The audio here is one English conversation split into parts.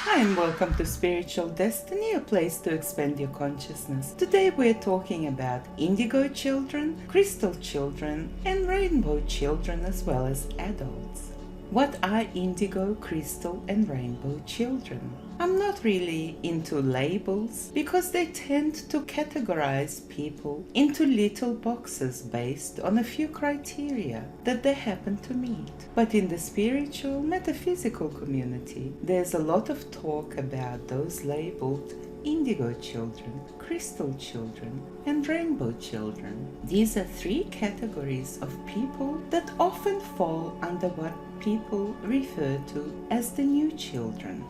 Hi and welcome to Spiritual Destiny, a place to expand your consciousness. Today we're talking about indigo children, crystal children, and rainbow children as well as adults. What are indigo, crystal, and rainbow children? I'm not really into labels because they tend to categorize people into little boxes based on a few criteria that they happen to meet. But in the spiritual, metaphysical community, there's a lot of talk about those labeled indigo children, crystal children, and rainbow children. These are three categories of people that often fall under what people refer to as the new children.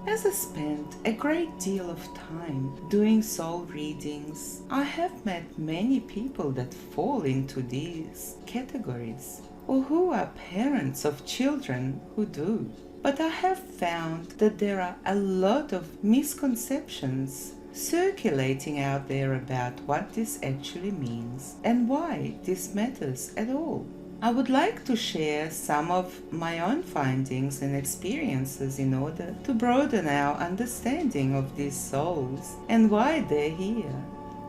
As I spent a great deal of time doing soul readings, I have met many people that fall into these categories, or who are parents of children who do. But I have found that there are a lot of misconceptions circulating out there about what this actually means and why this matters at all. I would like to share some of my own findings and experiences in order to broaden our understanding of these souls and why they're here,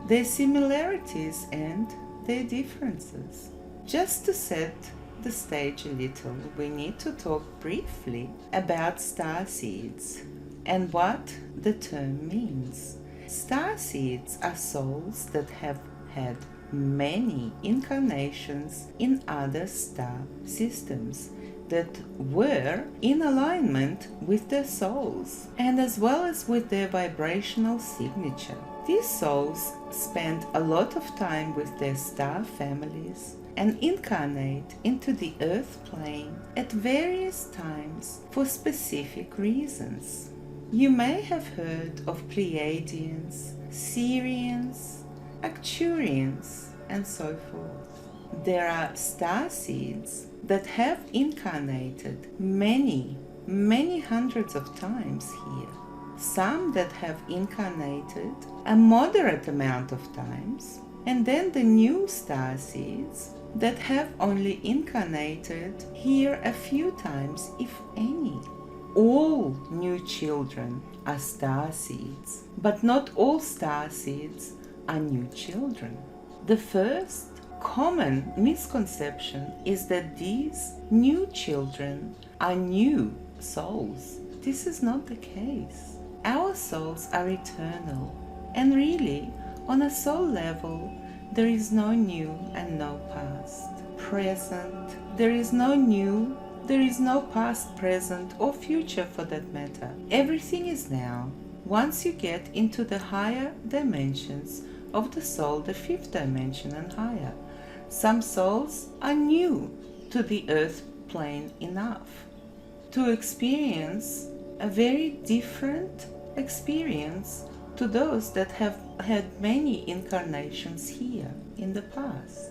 their similarities and their differences. Just to set the stage a little, we need to talk briefly about starseeds and what the term means. Starseeds are souls that have had many incarnations in other star systems that were in alignment with their souls and as well as with their vibrational signature. These souls spend a lot of time with their star families and incarnate into the earth plane at various times for specific reasons. You may have heard of Pleiadians, Sirians, Arcturians, and so forth. There are starseeds that have incarnated many hundreds of times here. Some that have incarnated a moderate amount of times, and then the new starseeds that have only incarnated here a few times, if any. All new children are starseeds, but not all starseeds are new children. The first common misconception is that these new children are new souls. This is not the case. Our souls are eternal, and really, on a soul level, there is no new and no past. Present, there is no new, there is no past, present, or future for that matter. Everything is now. Once you get into the higher dimensions of the soul, the fifth dimension and higher, some souls are new to the earth plane enough to experience a very different experience to those that have had many incarnations here in the past.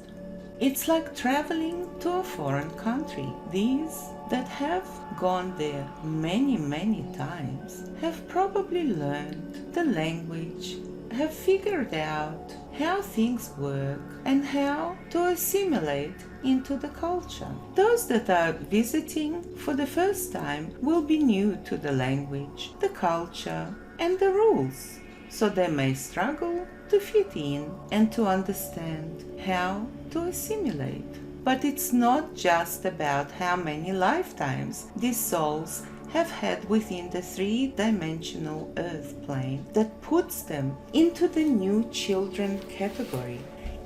It's like traveling to a foreign country. These that have gone there many times have probably learned the language, have figured out how things work and how to assimilate into the culture. Those that are visiting for the first time will be new to the language, the culture, and the rules, so they may struggle to fit in and to understand how to assimilate. But it's not just about how many lifetimes these souls have had within the three-dimensional earth plane that puts them into the new children category.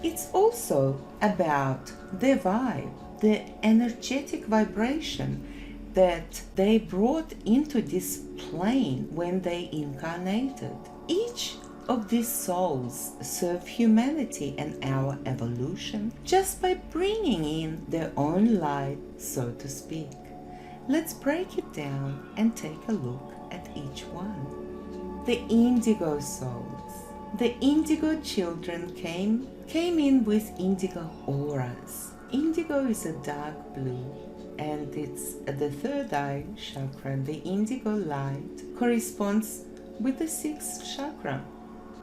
It's also about their vibe, the energetic vibration that they brought into this plane when they incarnated. Each of these souls serve humanity and our evolution just by bringing in their own light, so to speak. Let's break it down and take a look at each one. The indigo souls. The indigo children came in with indigo auras. Indigo is a dark blue, and it's the third eye chakra. The indigo light corresponds with the sixth chakra.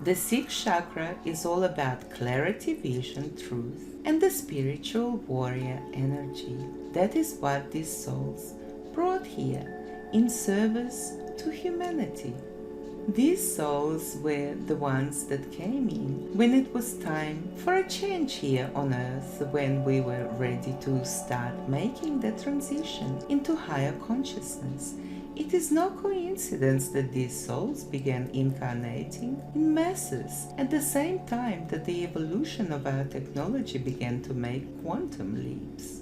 The sixth chakra is all about clarity, vision, truth, and the spiritual warrior energy. That is what these souls brought here in service to humanity. These souls were the ones that came in when it was time for a change here on earth, when we were ready to start making the transition into higher consciousness. It is no coincidence that these souls began incarnating in masses at the same time that the evolution of our technology began to make quantum leaps.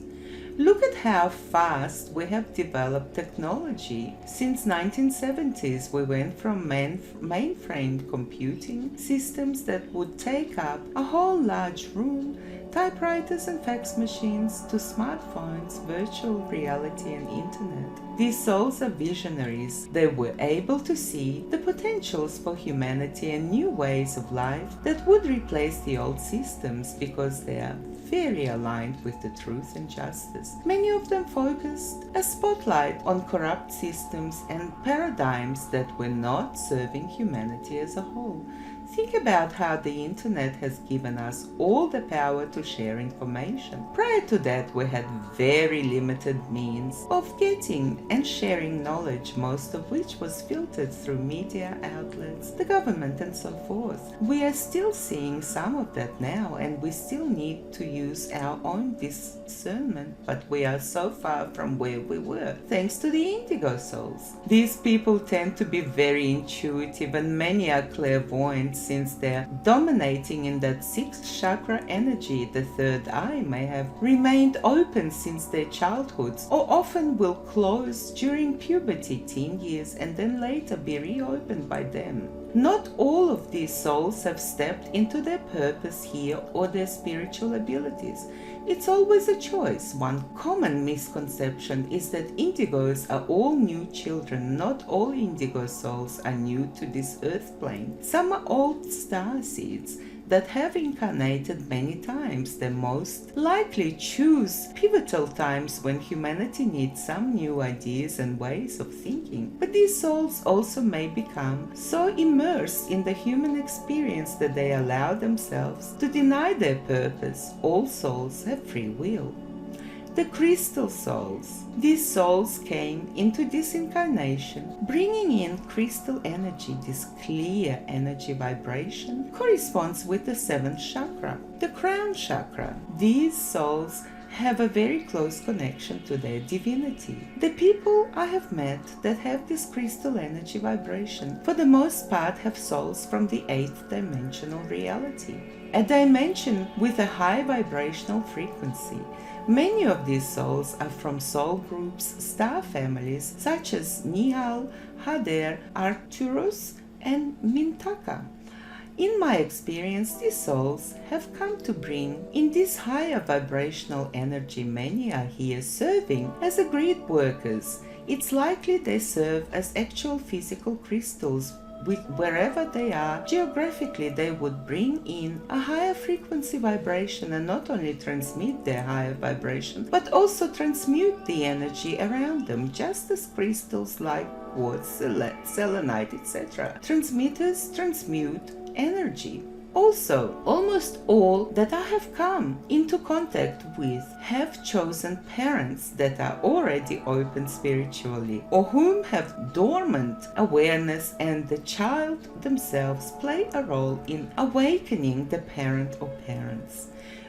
Look at how fast we have developed technology. Since 1970s, we went from mainframe computing systems that would take up a whole large room, typewriters and fax machines, to smartphones, virtual reality and internet. These souls are visionaries. They were able to see the potentials for humanity and new ways of life that would replace the old systems because they are very aligned with the truth and justice. Many of them focused a spotlight on corrupt systems and paradigms that were not serving humanity as a whole. Think about how the internet has given us all the power to share information. Prior to that, we had very limited means of getting and sharing knowledge, most of which was filtered through media outlets, the government and so forth. We are still seeing some of that now, and we still need to use our own discernment, but we are so far from where we were, thanks to the Indigo souls. These people tend to be very intuitive, and many are clairvoyant, since they're dominating in that sixth chakra energy. The third eye may have remained open since their childhoods, or often will close during puberty, teen years, and then later be reopened by them. Not all of these souls have stepped into their purpose here or their spiritual abilities. It's always a choice. One common misconception is that indigos are all new children. Not all indigo souls are new to this earth plane. Some are old starseeds that have incarnated many times. They most likely choose pivotal times when humanity needs some new ideas and ways of thinking. But these souls also may become so immersed in the human experience that they allow themselves to deny their purpose. All souls have free will. The crystal souls. These souls came into this incarnation bringing in crystal energy. This clear energy vibration corresponds with the seventh chakra, the crown chakra. These souls have a very close connection to their divinity. The people I have met that have this crystal energy vibration, for the most part, have souls from the 8th dimensional reality, a dimension with a high vibrational frequency. Many of these souls are from soul groups, star families such as Nihal, Hader, Arcturus, and Mintaka. In my experience, these souls have come to bring in this higher vibrational energy. Many are here serving as grid workers. It's likely they serve as actual physical crystals. Wherever they are geographically, they would bring in a higher frequency vibration and not only transmit their higher vibration, but also transmute the energy around them, just as crystals like quartz, selenite, etc. Transmitters transmute energy. Also, almost all that I have come into contact with have chosen parents that are already open spiritually, or whom have dormant awareness, and the child themselves play a role in awakening the parent or parents.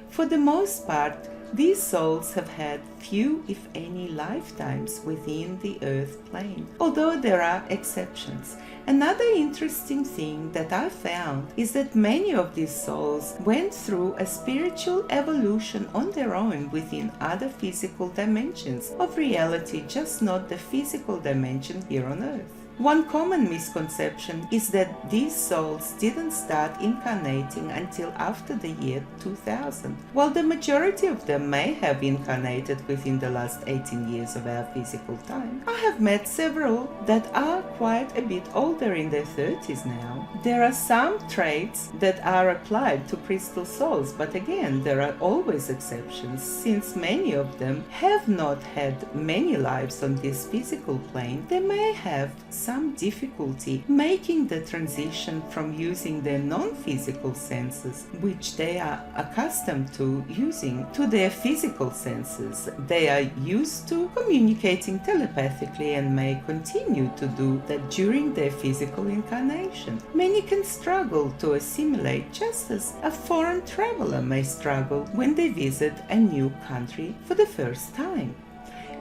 For the most part, these souls have had few, if any, lifetimes within the earth plane, although there are exceptions. Another interesting thing that I found is that many of these souls went through a spiritual evolution on their own within other physical dimensions of reality, just not the physical dimension here on earth. One common misconception is that these souls didn't start incarnating until after the year 2000, while the majority of them may have incarnated within the last 18 years of our physical time. I have met several that are quite a bit older, in their 30s now. There are some traits that are applied to crystal souls, but again, there are always exceptions, since many of them have not had many lives on this physical plane. They may have some some difficulty making the transition from using their non-physical senses, which they are accustomed to using, to their physical senses. They are used to communicating telepathically and may continue to do that during their physical incarnation. Many can struggle to assimilate, just as a foreign traveler may struggle when they visit a new country for the first time.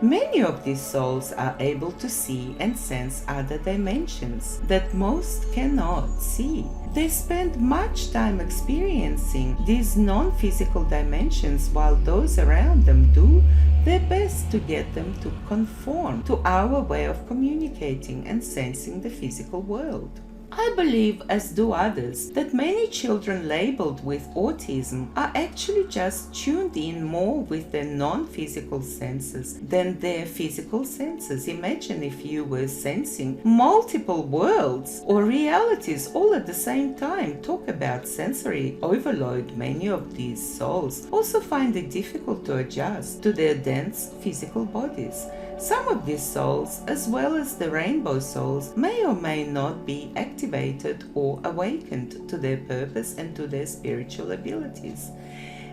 Many of these souls are able to see and sense other dimensions that most cannot see. They spend much time experiencing these non-physical dimensions, while those around them do their best to get them to conform to our way of communicating and sensing the physical world. I believe, as do others, that many children labeled with autism are actually just tuned in more with their non-physical senses than their physical senses. Imagine if you were sensing multiple worlds or realities all at the same time. Talk about sensory overload. Many of these souls also find it difficult to adjust to their dense physical bodies. Some of these souls, as well as the rainbow souls, may or may not be activated or awakened to their purpose and to their spiritual abilities.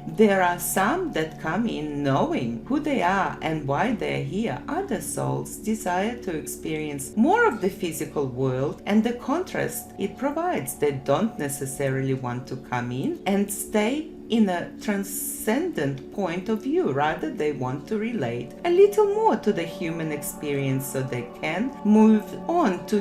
There are some that come in knowing who they are and why they're here. Other souls desire to experience more of the physical world and the contrast it provides. They don't necessarily want to come in and stay in a transcendent point of view. Rather, they want to relate a little more to the human experience so they can move on to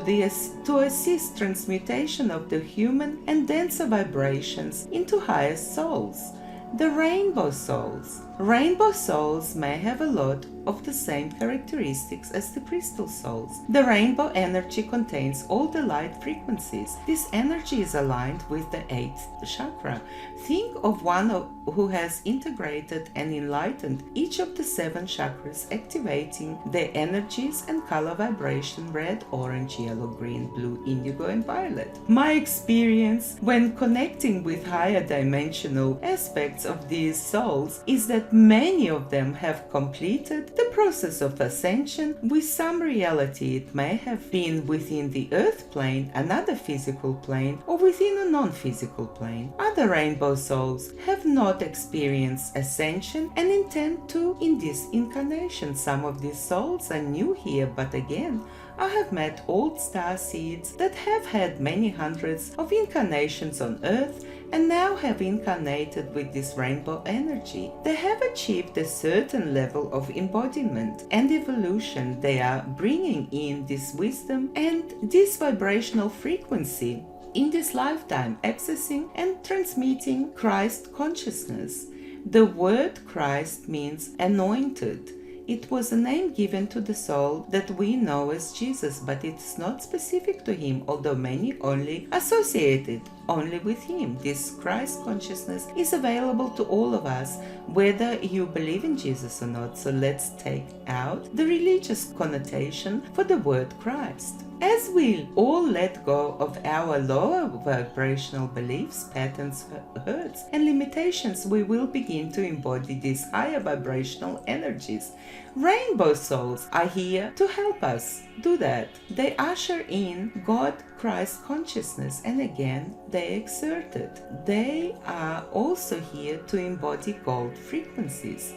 assist transmutation of the human and denser vibrations into higher souls. The rainbow souls. Rainbow souls may have a lot of the same characteristics as the crystal souls. The rainbow energy contains all the light frequencies. This energy is aligned with the 8th chakra. Think of one who has integrated and enlightened each of the 7 chakras, activating their energies and color vibration: red, orange, yellow, green, blue, indigo, and violet. My experience when connecting with higher dimensional aspects of these souls is that many of them have completed the process of ascension with some reality. It may have been within the earth plane, another physical plane, or within a non-physical plane. Other rainbow souls have not experienced ascension and intend to in this incarnation. Some of these souls are new here, but again, I have met old star seeds that have had many hundreds of incarnations on earth and now have incarnated with this rainbow energy. They have achieved a certain level of embodiment and evolution. They are bringing in this wisdom and this vibrational frequency in this lifetime, accessing and transmitting Christ consciousness. The word Christ means anointed. It was a name given to the soul that we know as Jesus, but it's not specific to him, although many only associate it only with him. This Christ consciousness is available to all of us, whether you believe in Jesus or not. So let's take out the religious connotation for the word Christ. As we all let go of our lower vibrational beliefs, patterns, hurts, and limitations, we will begin to embody these higher vibrational energies. Rainbow souls are here to help us do that. They usher in God, Christ consciousness, and again, they exert it. They are also here to embody gold frequencies.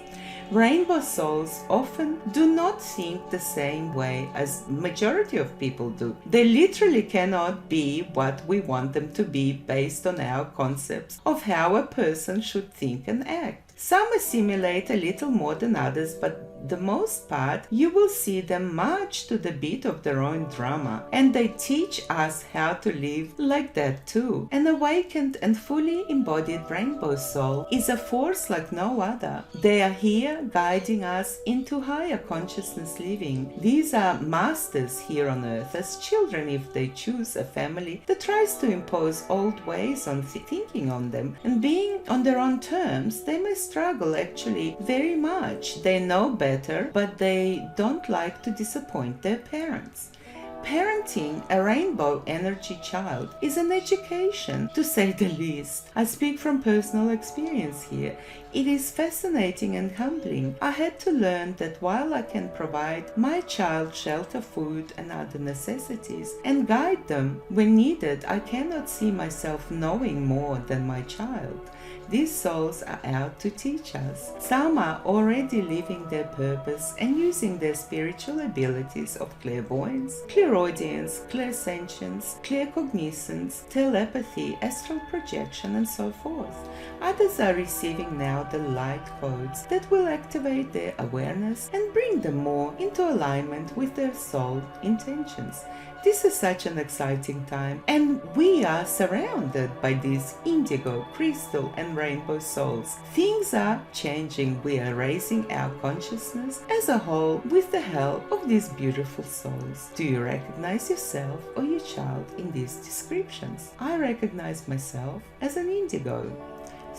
Rainbow souls often do not think the same way as majority of people do. They literally cannot be what we want them to be based on our concepts of how a person should think and act. Some assimilate a little more than others, but the most part, you will see them march to the beat of their own drama, and they teach us how to live like that too. An awakened and fully embodied rainbow soul is a force like no other. They are here guiding us into higher consciousness living. These are masters here on earth as children. If they choose a family that tries to impose old ways on thinking on them and being on their own terms, they may struggle actually very much. They know better, but they don't like to disappoint their parents. Parenting a rainbow energy child is an education, to say the least. I speak from personal experience here. It is fascinating and humbling. I had to learn that while I can provide my child shelter, food, and other necessities, and guide them when needed, I cannot see myself knowing more than my child. These souls are out to teach us. Some are already living their purpose and using their spiritual abilities of clairvoyance, clairaudience, clairsentience, claircognizance, telepathy, astral projection, and so forth. Others are receiving now the light codes that will activate their awareness and bring them more into alignment with their soul intentions. This is such an exciting time, and we are surrounded by these indigo, crystal, and rainbow souls. Things are changing. We are raising our consciousness as a whole with the help of these beautiful souls. Do you recognize yourself or your child in these descriptions? I recognize myself as an indigo.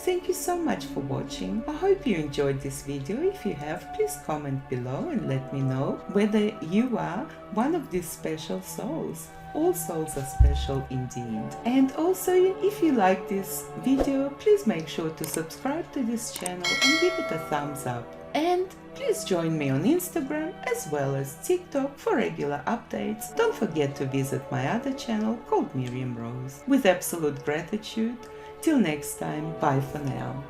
Thank you so much for watching. I hope you enjoyed this video. If you have, please comment below and let me know whether you are one of these special souls. All souls are special indeed. And also, if you like this video, please make sure to subscribe to this channel and give it a thumbs up. And please join me on Instagram as well as TikTok for regular updates. Don't forget to visit my other channel called Miriam Rose. With absolute gratitude, till next time, bye for now.